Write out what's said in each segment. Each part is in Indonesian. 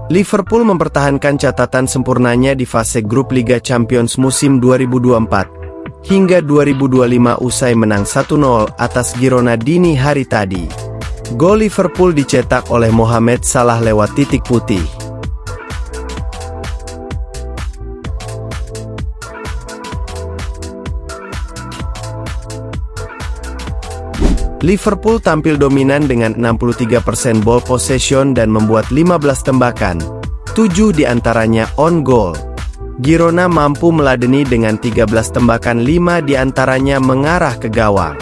Liverpool mempertahankan catatan sempurnanya di fase grup Liga Champions musim 2024 hingga 2025 usai menang 1-0 atas Girona dini hari tadi. Gol Liverpool dicetak oleh Mohamed Salah lewat titik putih. Liverpool tampil dominan dengan 63% ball possession dan membuat 15 tembakan, 7 diantaranya on goal. Girona mampu meladeni dengan 13 tembakan, 5 diantaranya mengarah ke gawang.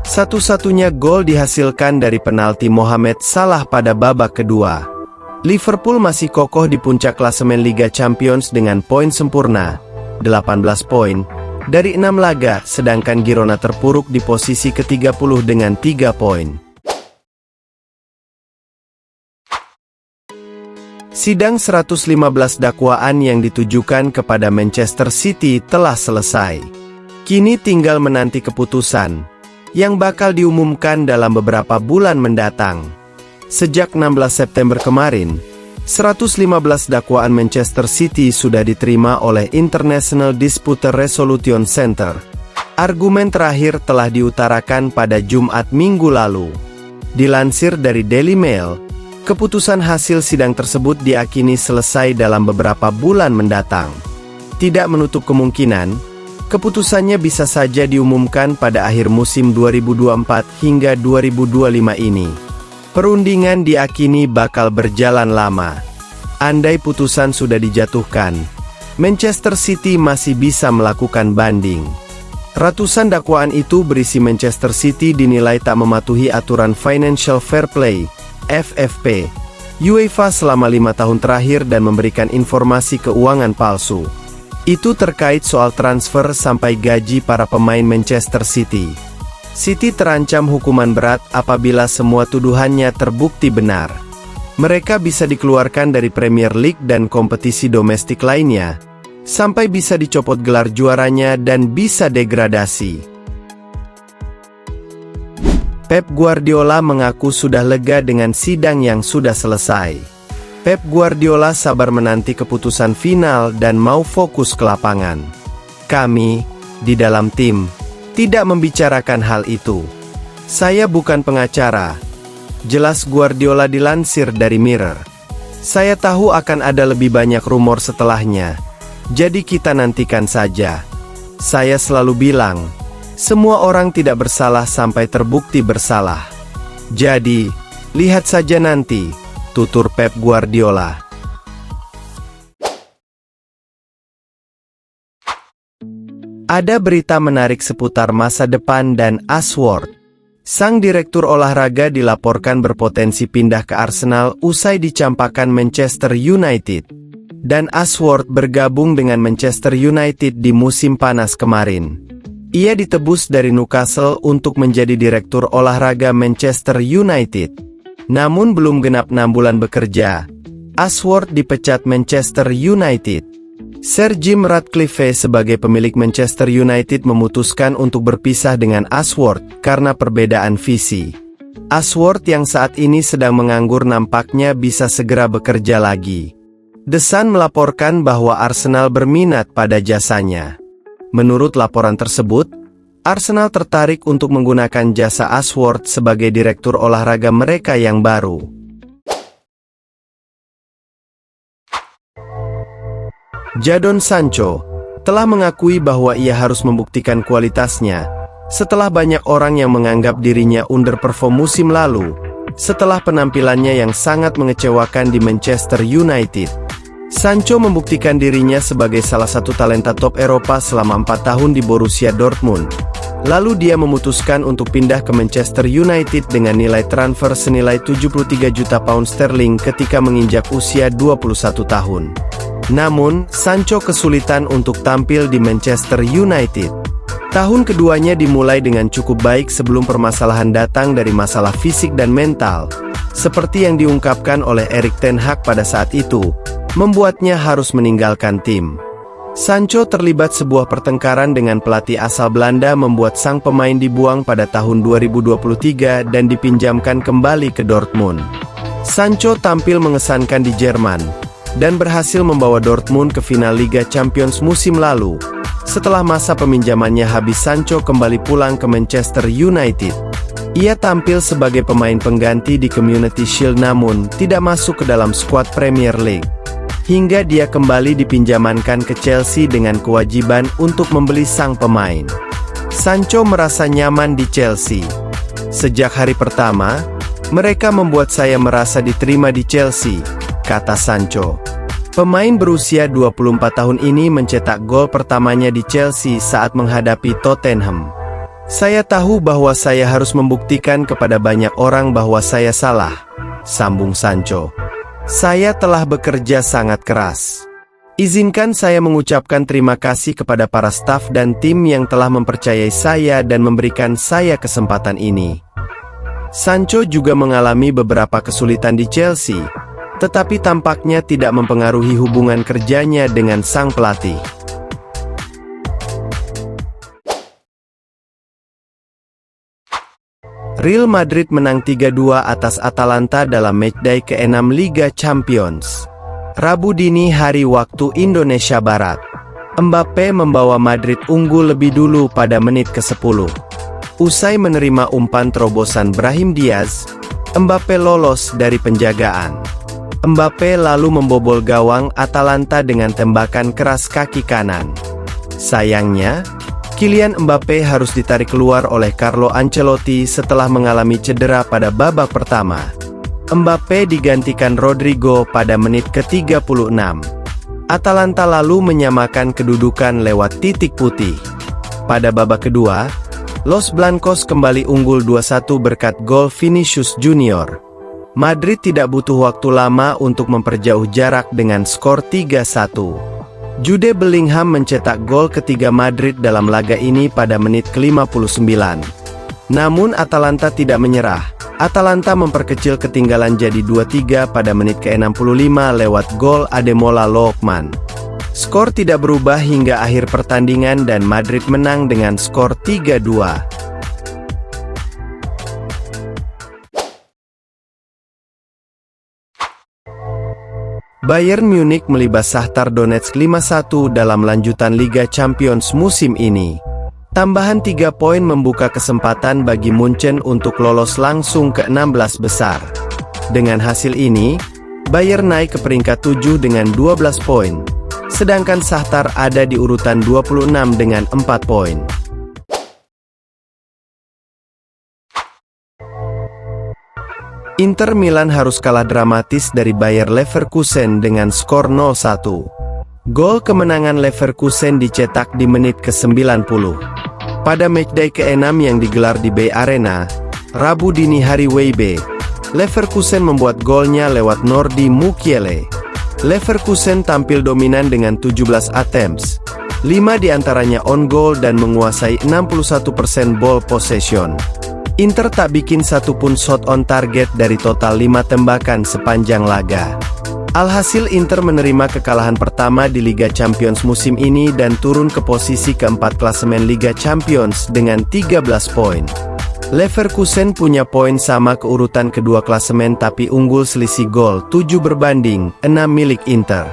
Satu-satunya gol dihasilkan dari penalti Mohamed Salah pada babak kedua. Liverpool masih kokoh di puncak klasemen Liga Champions dengan poin sempurna, 18 poin, dari 6 laga, sedangkan Girona terpuruk di posisi ke-30 dengan 3 poin. Sidang 115 dakwaan yang ditujukan kepada Manchester City telah selesai. Kini tinggal menanti keputusan, yang bakal diumumkan dalam beberapa bulan mendatang. Sejak 16 September kemarin, 115 dakwaan Manchester City sudah diterima oleh International Dispute Resolution Center. Argumen terakhir telah diutarakan pada Jumat minggu lalu. Dilansir dari Daily Mail, keputusan hasil sidang tersebut diakini selesai dalam beberapa bulan mendatang. Tidak menutup kemungkinan, keputusannya bisa saja diumumkan pada akhir musim 2024 hingga 2025 ini. Perundingan diakini bakal berjalan lama. Andai putusan sudah dijatuhkan, Manchester City masih bisa melakukan banding. Ratusan dakwaan itu berisi Manchester City dinilai tak mematuhi aturan Financial Fair Play, FFP, UEFA selama 5 tahun terakhir dan memberikan informasi keuangan palsu. Itu terkait soal transfer sampai gaji para pemain Manchester City. City terancam hukuman berat apabila semua tuduhannya terbukti benar. Mereka bisa dikeluarkan dari Premier League dan kompetisi domestik lainnya, sampai bisa dicopot gelar juaranya dan bisa degradasi. Pep Guardiola mengaku sudah lega dengan sidang yang sudah selesai. Pep Guardiola sabar menanti keputusan final dan mau fokus ke lapangan. Kami, di dalam tim, tidak membicarakan hal itu. Saya bukan pengacara. Jelas Guardiola dilansir dari Mirror. Saya tahu akan ada lebih banyak rumor setelahnya. Jadi kita nantikan saja. Saya selalu bilang, semua orang tidak bersalah sampai terbukti bersalah. Jadi, lihat saja nanti, tutur Pep Guardiola. Ada berita menarik seputar masa depan dan Ashworth. Sang direktur olahraga dilaporkan berpotensi pindah ke Arsenal usai dicampakkan Manchester United. Dan Ashworth bergabung dengan Manchester United di musim panas kemarin. Ia ditebus dari Newcastle untuk menjadi direktur olahraga Manchester United. Namun belum genap 6 bulan bekerja, Ashworth dipecat Manchester United. Sir Jim Ratcliffe sebagai pemilik Manchester United memutuskan untuk berpisah dengan Ashworth karena perbedaan visi. Ashworth yang saat ini sedang menganggur nampaknya bisa segera bekerja lagi. The Sun melaporkan bahwa Arsenal berminat pada jasanya. Menurut laporan tersebut, Arsenal tertarik untuk menggunakan jasa Ashworth sebagai direktur olahraga mereka yang baru. Jadon Sancho telah mengakui bahwa ia harus membuktikan kualitasnya setelah banyak orang yang menganggap dirinya underperform musim lalu setelah penampilannya yang sangat mengecewakan di Manchester United. Sancho membuktikan dirinya sebagai salah satu talenta top Eropa selama 4 tahun di Borussia Dortmund. Lalu dia memutuskan untuk pindah ke Manchester United dengan nilai transfer senilai 73 juta pound sterling ketika menginjak usia 21 tahun. Namun, Sancho kesulitan untuk tampil di Manchester United. Tahun keduanya dimulai dengan cukup baik sebelum permasalahan datang dari masalah fisik dan mental. Seperti yang diungkapkan oleh Erik ten Hag pada saat itu, membuatnya harus meninggalkan tim. Sancho terlibat sebuah pertengkaran dengan pelatih asal Belanda membuat sang pemain dibuang pada tahun 2023 dan dipinjamkan kembali ke Dortmund. Sancho tampil mengesankan di Jerman, dan berhasil membawa Dortmund ke final Liga Champions musim lalu. Setelah masa peminjamannya habis, Sancho kembali pulang ke Manchester United. Ia tampil sebagai pemain pengganti di Community Shield namun tidak masuk ke dalam skuad Premier League. Hingga dia kembali dipinjamankan ke Chelsea dengan kewajiban untuk membeli sang pemain. Sancho merasa nyaman di Chelsea. Sejak hari pertama, mereka membuat saya merasa diterima di Chelsea, kata Sancho. Pemain berusia 24 tahun ini mencetak gol pertamanya di Chelsea saat menghadapi Tottenham. Saya tahu bahwa saya harus membuktikan kepada banyak orang bahwa saya salah, sambung Sancho. Saya telah bekerja sangat keras. Izinkan saya mengucapkan terima kasih kepada para staf dan tim yang telah mempercayai saya dan memberikan saya kesempatan ini. Sancho juga mengalami beberapa kesulitan di Chelsea, tetapi tampaknya tidak mempengaruhi hubungan kerjanya dengan sang pelatih. Real Madrid menang 3-2 atas Atalanta dalam matchday ke-6 Liga Champions. Rabu dini hari waktu Indonesia Barat. Mbappe membawa Madrid unggul lebih dulu pada menit ke-10. Usai menerima umpan terobosan Brahim Diaz, Mbappe lolos dari penjagaan. Mbappe lalu membobol gawang Atalanta dengan tembakan keras kaki kanan. Sayangnya, Kylian Mbappe harus ditarik keluar oleh Carlo Ancelotti setelah mengalami cedera pada babak pertama. Mbappe digantikan Rodrigo pada menit ke-36. Atalanta lalu menyamakan kedudukan lewat titik putih. Pada babak kedua, Los Blancos kembali unggul 2-1 berkat gol Vinicius Junior. Madrid tidak butuh waktu lama untuk memperjauh jarak dengan skor 3-1. Jude Bellingham mencetak gol ketiga Madrid dalam laga ini pada menit ke-59. Namun Atalanta tidak menyerah. Atalanta memperkecil ketinggalan jadi 2-3 pada menit ke-65 lewat gol Ademola Lookman. Skor tidak berubah hingga akhir pertandingan dan Madrid menang dengan skor 3-2. Bayern Munich melibas Shakhtar Donetsk 5-1 dalam lanjutan Liga Champions musim ini. Tambahan 3 poin membuka kesempatan bagi Munchen untuk lolos langsung ke 16 besar. Dengan hasil ini, Bayern naik ke peringkat 7 dengan 12 poin, sedangkan Shakhtar ada di urutan 26 dengan 4 poin. Inter Milan harus kalah dramatis dari Bayer Leverkusen dengan skor 0-1. Gol kemenangan Leverkusen dicetak di menit ke-90. Pada matchday ke-6 yang digelar di Bay Arena, Rabu dini hari WIB, Leverkusen membuat golnya lewat Nordi Mukiele. Leverkusen tampil dominan dengan 17 attempts, 5 diantaranya on goal dan menguasai 61% ball possession. Inter tak bikin satupun shot on target dari total 5 tembakan sepanjang laga. Alhasil Inter menerima kekalahan pertama di Liga Champions musim ini dan turun ke posisi keempat klasemen Liga Champions dengan 13 poin. Leverkusen punya poin sama keurutan kedua klasemen tapi unggul selisih gol 7-6 milik Inter.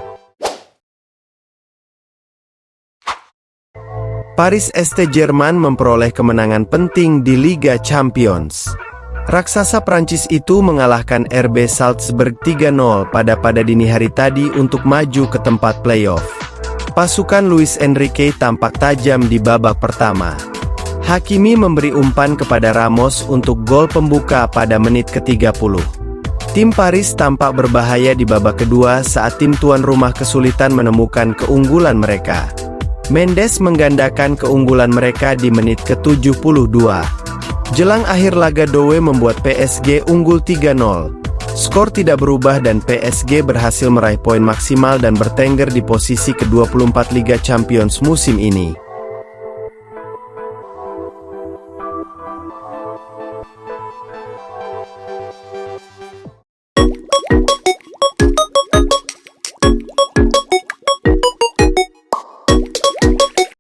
Paris St-Germain memperoleh kemenangan penting di Liga Champions. Raksasa Prancis itu mengalahkan RB Salzburg 3-0 pada dini hari tadi untuk maju ke tempat playoff. Pasukan Luis Enrique tampak tajam di babak pertama. Hakimi memberi umpan kepada Ramos untuk gol pembuka pada menit ke-30. Tim Paris tampak berbahaya di babak kedua saat tim tuan rumah kesulitan menemukan keunggulan mereka. Mendes menggandakan keunggulan mereka di menit ke-72. Jelang akhir laga Doué membuat PSG unggul 3-0. Skor tidak berubah dan PSG berhasil meraih poin maksimal dan bertengger di posisi ke-24 Liga Champions musim ini.